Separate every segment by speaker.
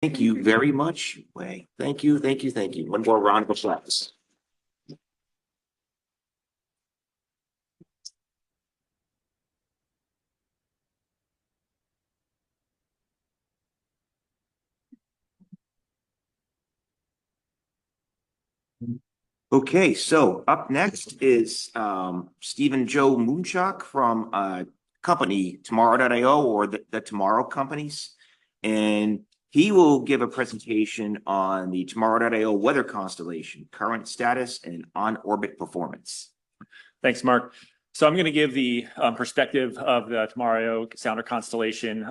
Speaker 1: Thank you very much, Wei. Thank you, thank you, thank you. One more round of applause. Okay, so up next is Stephen Joe Munchak from company Tomorrow.io, or the Tomorrow companies. And he will give a presentation on the Tomorrow.io weather constellation, current status, and on-orbit performance.
Speaker 2: Thanks, Mark. So I'm going to give the perspective of the Tomorrow Sounder constellation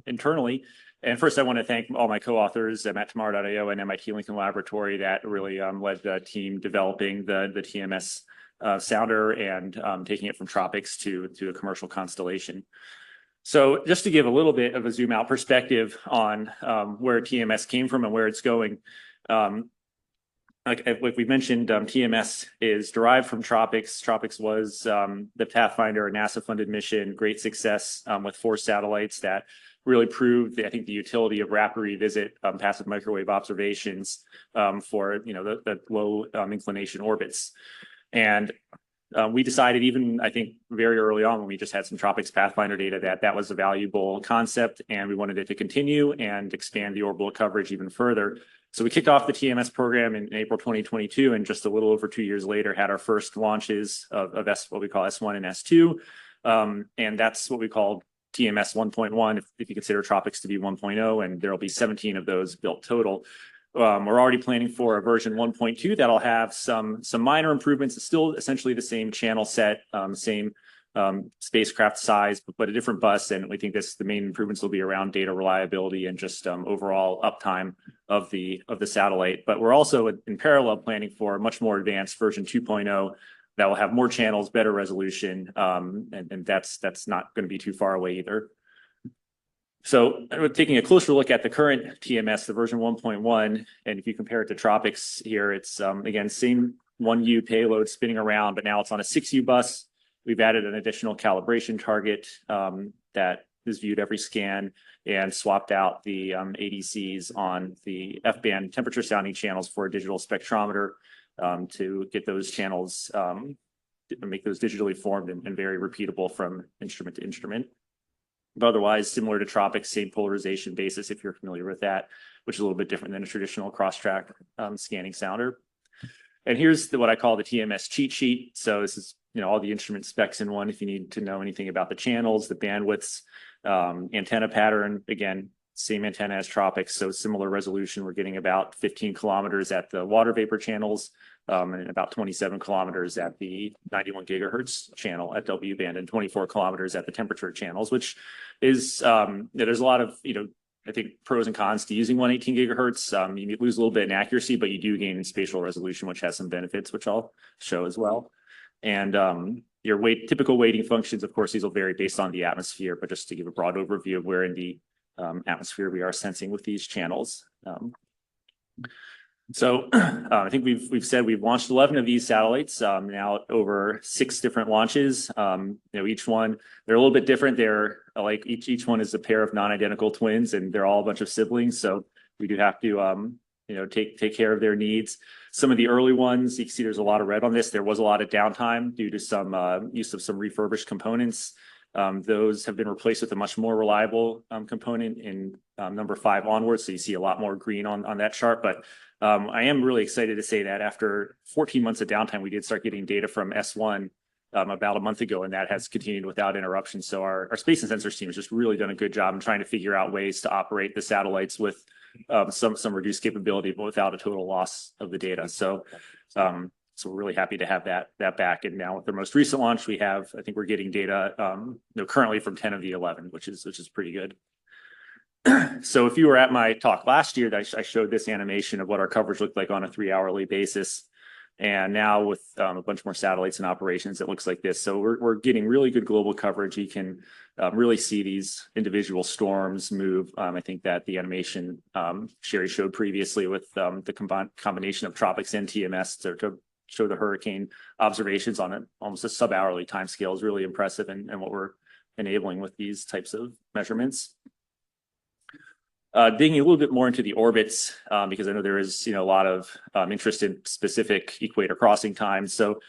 Speaker 2: internally. And first, I want to thank all my co-authors at Tomorrow.io and MIT Lincoln Laboratory that really led the team developing the TMS sounder and taking it from TROPICS to a commercial constellation. So just to give a little bit of a zoom out perspective on where TMS came from and where it's going. Like we mentioned, TMS is derived from TROPICS. TROPICS was the Pathfinder, a NASA-funded mission, great success with 4 satellites that really proved, I think, the utility of rapid revisit passive microwave observations for the low inclination orbits. And we decided, even I think very early on when we just had some TROPICS Pathfinder data, that was a valuable concept, and we wanted it to continue and expand the orbital coverage even further. So we kicked off the TMS program in April 2022, and just a little over 2 years later had our first launches of what we call S1 and S2. And that's what we call TMS 1.1, if you consider TROPICS to be 1.0, and there'll be 17 of those built total. We're already planning for a version 1.2 that'll have some minor improvements. It's still essentially the same channel set, same spacecraft size, but a different bus. And we think the main improvements will be around data reliability and just overall uptime of the satellite. But we're also in parallel planning for a much more advanced version 2.0 that will have more channels, better resolution, and that's not going to be too far away either. So we're taking a closer look at the current TMS, the version 1.1, and if you compare it to TROPICS here, it's again same 1U payload spinning around, but now it's on a 6U bus. We've added an additional calibration target that is viewed every scan, and swapped out the ADCs on the F-band temperature sounding channels for a digital spectrometer to get those channels, make those digitally formed and very repeatable from instrument to instrument. But otherwise, similar to TROPICS, same polarization basis, if you're familiar with that, which is a little bit different than a traditional cross-track scanning sounder. And here's what I call the TMS cheat sheet. So this is all the instrument specs in one if you need to know anything about the channels, the bandwidths, antenna pattern. Again, same antenna as TROPICS, so similar resolution. We're getting about 15 kilometers at the water vapor channels and about 27 kilometers at the 91 gigahertz channel at W band and 24 kilometers at the temperature channels, which is, there's a lot of, I think, pros and cons to using 118 gigahertz. You lose a little bit in accuracy, but you do gain in spatial resolution, which has some benefits, which I'll show as well. And your typical weighting functions, of course, these will vary based on the atmosphere, but just to give a broad overview of where in the atmosphere we are sensing with these channels. So I think we've said we've launched 11 of these satellites, now over 6 different launches. Each one, they're a little bit different. They're like each one is a pair of non-identical twins, and they're all a bunch of siblings. So we do have to take care of their needs. Some of the early ones, you can see there's a lot of red on this. There was a lot of downtime due to some use of some refurbished components. Those have been replaced with a much more reliable component in number 5 onwards. So you see a lot more green on that chart. But I am really excited to say that after 14 months of downtime, we did start getting data from S1 about a month ago, and that has continued without interruption. So our space and sensors team has just really done a good job in trying to figure out ways to operate the satellites with some reduced capability, but without a total loss of the data. So we're really happy to have that back. And now with the most recent launch, I think we're getting data currently from 10 of the 11, which is pretty good. So if you were at my talk last year, I showed this animation of what our coverage looked like on a 3-hourly basis. And now with a bunch more satellites in operations, it looks like this. So we're getting really good global coverage. You can really see these individual storms move. I think that the animation Sherry showed previously with the combination of TROPICS and TMS to show the hurricane observations on almost a sub-hourly time scale is really impressive, and what we're enabling with these types of measurements. Digging a little bit more into the orbits, because I know there is, a lot of interest in specific equator crossing times. So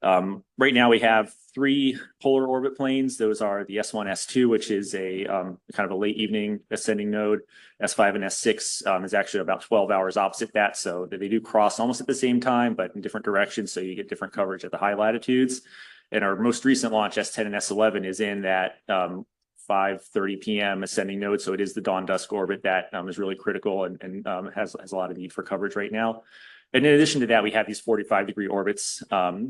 Speaker 2: right now we have 3 polar orbit planes. Those are the S1, S2, which is a kind of a late evening ascending node. S5 and S6 is actually about 12 hours opposite that. So they do cross almost at the same time, but in different directions. So you get different coverage at the high latitudes. And our most recent launch, S10 and S11, is in that 5:30 p.m. ascending node. So it is the dawn dusk orbit that is really critical and has a lot of need for coverage right now. And in addition to that, we have these 45-degree orbits,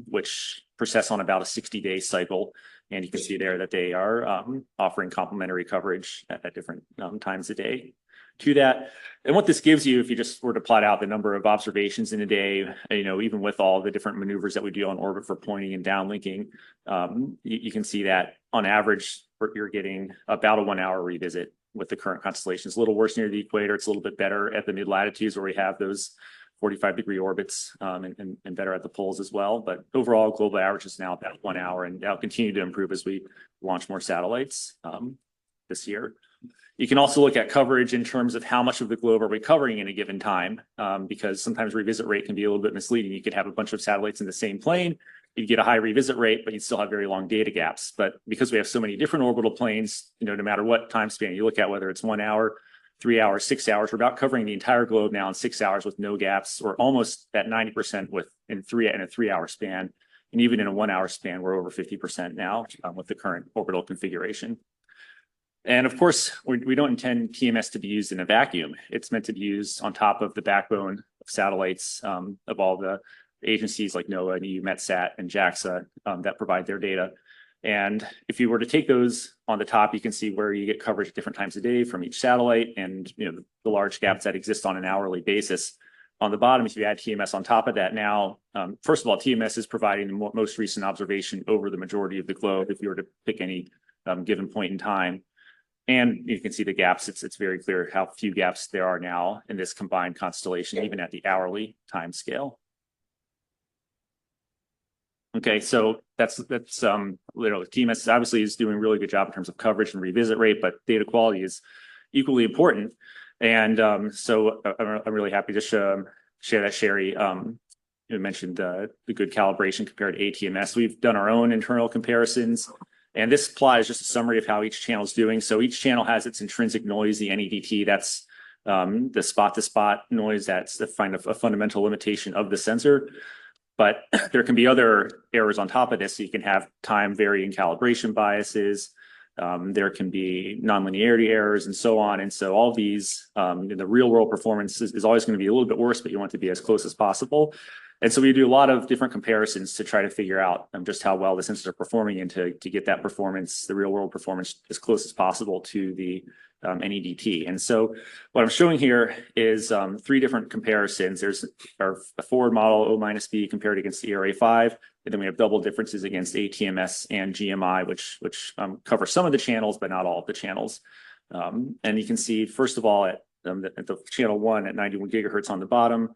Speaker 2: which process on about a 60-day cycle. And you can see there that they are offering complementary coverage at different times a day to that. And what this gives you, if you just were to plot out the number of observations in a day, even with all the different maneuvers that we do on orbit for pointing and downlinking, you can see that on average, you're getting about a 1-hour revisit with the current constellations. A little worse near the equator. It's a little bit better at the mid latitudes where we have those 45-degree orbits and better at the poles as well. But overall, global average is now about 1 hour, and that'll continue to improve as we launch more satellites this year. You can also look at coverage in terms of how much of the globe are we covering in a given time, because sometimes revisit rate can be a little bit misleading. You could have a bunch of satellites in the same plane, you get a high revisit rate, but you still have very long data gaps. But because we have so many different orbital planes, no matter what time span you look at, whether it's 1 hour, 3 hours, 6 hours, we're about covering the entire globe now in 6 hours with no gaps. We're almost at 90% in a 3-hour span. And even in a 1-hour span, we're over 50% now with the current orbital configuration. And of course, we don't intend TMS to be used in a vacuum. It's meant to be used on top of the backbone of satellites of all the agencies like NOAA and EUMETSAT and JAXA that provide their data. And if you were to take those on the top, you can see where you get coverage at different times of day from each satellite and the large gaps that exist on an hourly basis. On the bottom, if you add TMS on top of that now, first of all, TMS is providing the most recent observation over the majority of the globe if you were to pick any given point in time. And you can see the gaps. It's very clear how few gaps there are now in this combined constellation, even at the hourly time scale. Okay, so that's TMS obviously is doing a really good job in terms of coverage and revisit rate, but data quality is equally important. And so I'm really happy to share that Sherry mentioned the good calibration compared to ATMS. We've done our own internal comparisons. And this plot is just a summary of how each channel is doing. So each channel has its intrinsic noise, the NEDT. That's the spot-to-spot noise. That's a fundamental limitation of the sensor. But there can be other errors on top of this. So you can have time varying calibration biases. There can be nonlinearity errors and so on. And so all these, the real world performance is always going to be a little bit worse, but you want it to be as close as possible. And so we do a lot of different comparisons to try to figure out just how well the sensors are performing and to get that performance, the real world performance, as close as possible to the NEDT. And so what I'm showing here is 3 different comparisons. There's our forward model O-B compared against the ERA5, and then we have double differences against ATMS and GMI, which cover some of the channels, but not all of the channels. And you can see, first of all, at the channel 1 at 91 gigahertz on the bottom,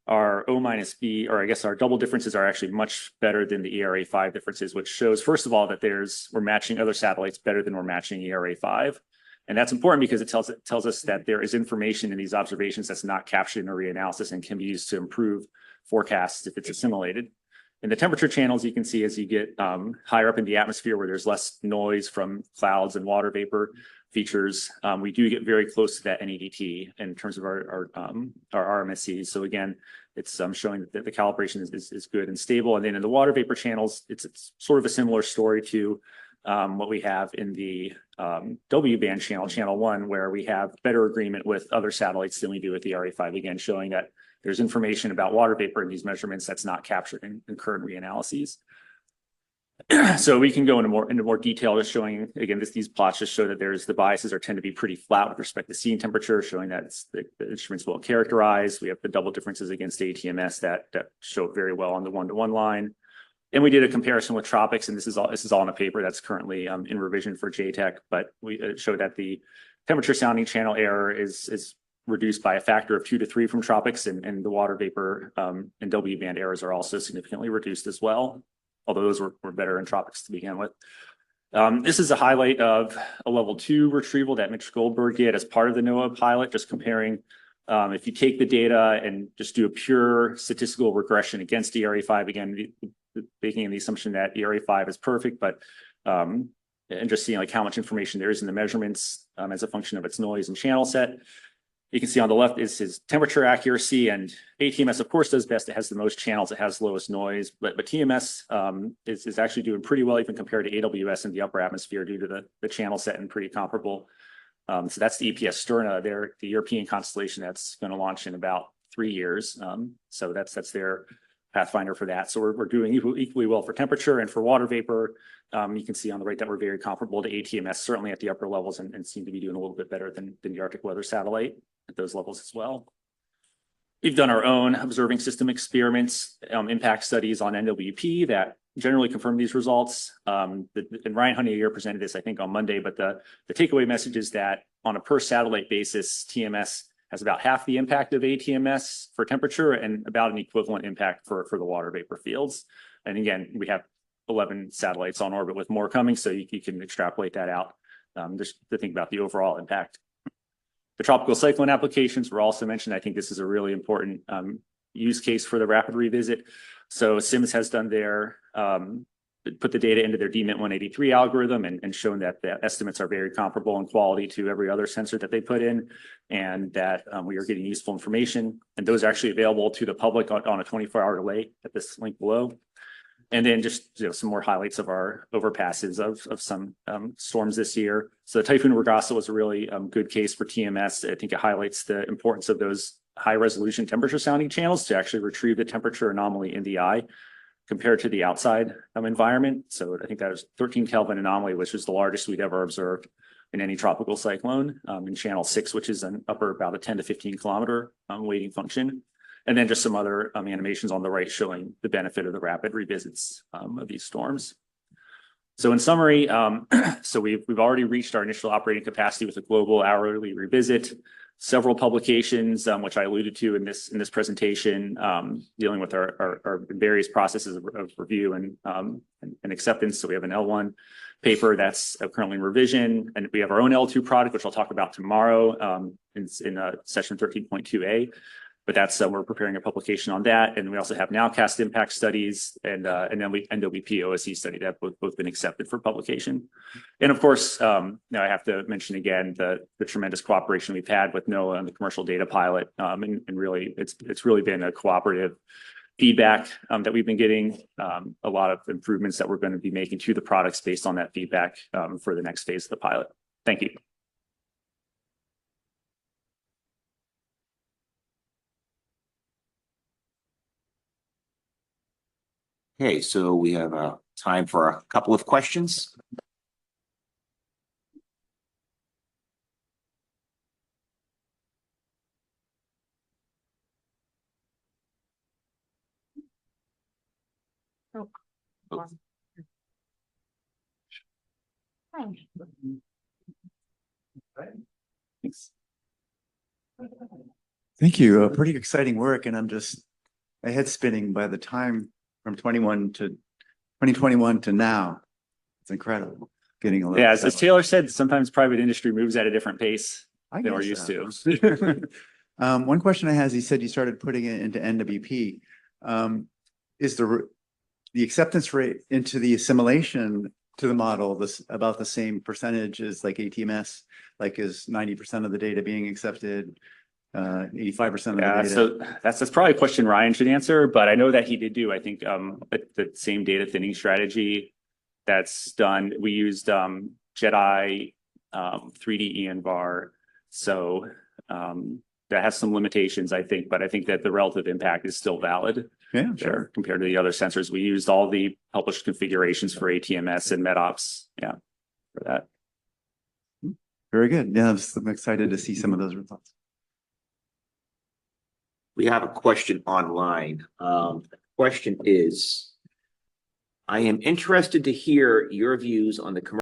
Speaker 2: our O-B, or I guess our double differences are actually much better than the ERA5 differences, which shows, first of all, that we're matching other satellites better than we're matching ERA5. And that's important because it tells us that there is information in these observations that's not captured in a reanalysis and can be used to improve forecasts if it's assimilated. In the temperature channels, you can see as you get higher up in the atmosphere where there's less noise from clouds and water vapor features, we do get very close to that NEDT in terms of our RMSEs. So again, it's showing that the calibration is good and stable. And then in the water vapor channels, it's sort of a similar story to what we have in the W-band channel 1, where we have better agreement with other satellites than we do with the ERA5, again, showing that there's information about water vapor in these measurements that's not captured in current reanalyses. So we can go into more detail, just showing, again, these plots just show that the biases tend to be pretty flat with respect to scene temperature, showing that the instrument's well characterized. We have the double differences against ATMS that show very well on the 1-to-1 line. And we did a comparison with TROPICS, and this is all in a paper that's currently in revision for JTech, but we showed that the temperature sounding channel error is reduced by a factor of 2 to 3 from TROPICS, and the water vapor and W-band errors are also significantly reduced as well, although those were better in TROPICS to begin with. This is a highlight of a level 2 retrieval that Mitch Goldberg did as part of the NOAA pilot, just comparing if you take the data and just do a pure statistical regression against ERA5, again, making the assumption that ERA5 is perfect, but and just seeing like how much information there is in the measurements as a function of its noise and channel set. You can see on the left is his temperature accuracy, and ATMS, of course, does best. It has the most channels. It has lowest noise, but TMS is actually doing pretty well even compared to AWS in the upper atmosphere due to the channel set and pretty comparable. So that's the EPS Sterna, the European constellation that's going to launch in about 3 years. So that's their pathfinder for that. So we're doing equally well for temperature and for water vapor. You can see on the right that we're very comparable to ATMS, certainly at the upper levels, and seem to be doing a little bit better than the Arctic Weather Satellite at those levels as well. We've done our own observing system experiments, impact studies on NWP that generally confirm these results. And Ryan Honeyyear presented this, I think, on Monday, but the takeaway message is that on a per satellite basis, TMS has about half the impact of ATMS for temperature and about an equivalent impact for the water vapor fields. And again, we have 11 satellites on orbit with more coming, so you can extrapolate that out just to think about the overall impact. The tropical cyclone applications were also mentioned. I think this is a really important use case for the rapid revisit. So SIMS has done their put the data into their DMIT 183 algorithm and shown that the estimates are very comparable in quality to every other sensor that they put in, and that we are getting useful information. And those are actually available to the public on a 24-hour delay at this link below. And then just some more highlights of our overpasses of some storms this year. So Typhoon Regasa was a really good case for TMS. I think it highlights the importance of those high resolution temperature sounding channels to actually retrieve the temperature anomaly in the eye compared to the outside environment. So I think that was 13 Kelvin anomaly, which was the largest we'd ever observed in any tropical cyclone in channel 6, which is an upper about a 10 to 15 kilometer weighting function. And then just some other animations on the right showing the benefit of the rapid revisits of these storms. So in summary, so we've already reached our initial operating capacity with a global hourly revisit. Several publications, which I alluded to in this presentation, dealing with our various processes of review and acceptance. So we have an L1 paper that's currently in revision, and we have our own L2 product, which I'll talk about tomorrow in session 13.2a. But that's we're preparing a publication on that, and we also have nowcast impact studies and then NWP OSE study that have both been accepted for publication. And of course, now I have to mention again the tremendous cooperation we've had with NOAA and the commercial data pilot, and really it's really been a cooperative feedback that we've been getting, a lot of improvements that we're going to be making to the products based on that feedback for the next phase of the pilot. Thank you.
Speaker 1: Okay, so we have time for a couple of questions.
Speaker 3: Oh.
Speaker 2: Thanks.
Speaker 4: Thank you. Pretty exciting work, and I'm just my head's spinning by the time from 2021 to now. It's incredible. Getting a little
Speaker 2: as Taylor said, sometimes private industry moves at a different pace than we're used to.
Speaker 4: One question I have is, you said you started putting it into NWP. Is the acceptance rate into the assimilation to the model about the same percentage as like ATMS? Like, is 90% of the data being accepted? 85% of the data?
Speaker 2: So that's probably a question Ryan should answer, but I know that he did do, I think, the same data thinning strategy that's done. We used JEDI 3D ENVAR, so that has some limitations, I think, but I think that the relative impact is still valid.
Speaker 4: Yeah,
Speaker 2: sure. Compared to the other sensors. We used all the published configurations for ATMS and MedOps, for that.
Speaker 4: Very good. Yeah, I'm excited to see some of those results.
Speaker 1: We have a question online. The question is, I am interested to hear your views on the commercial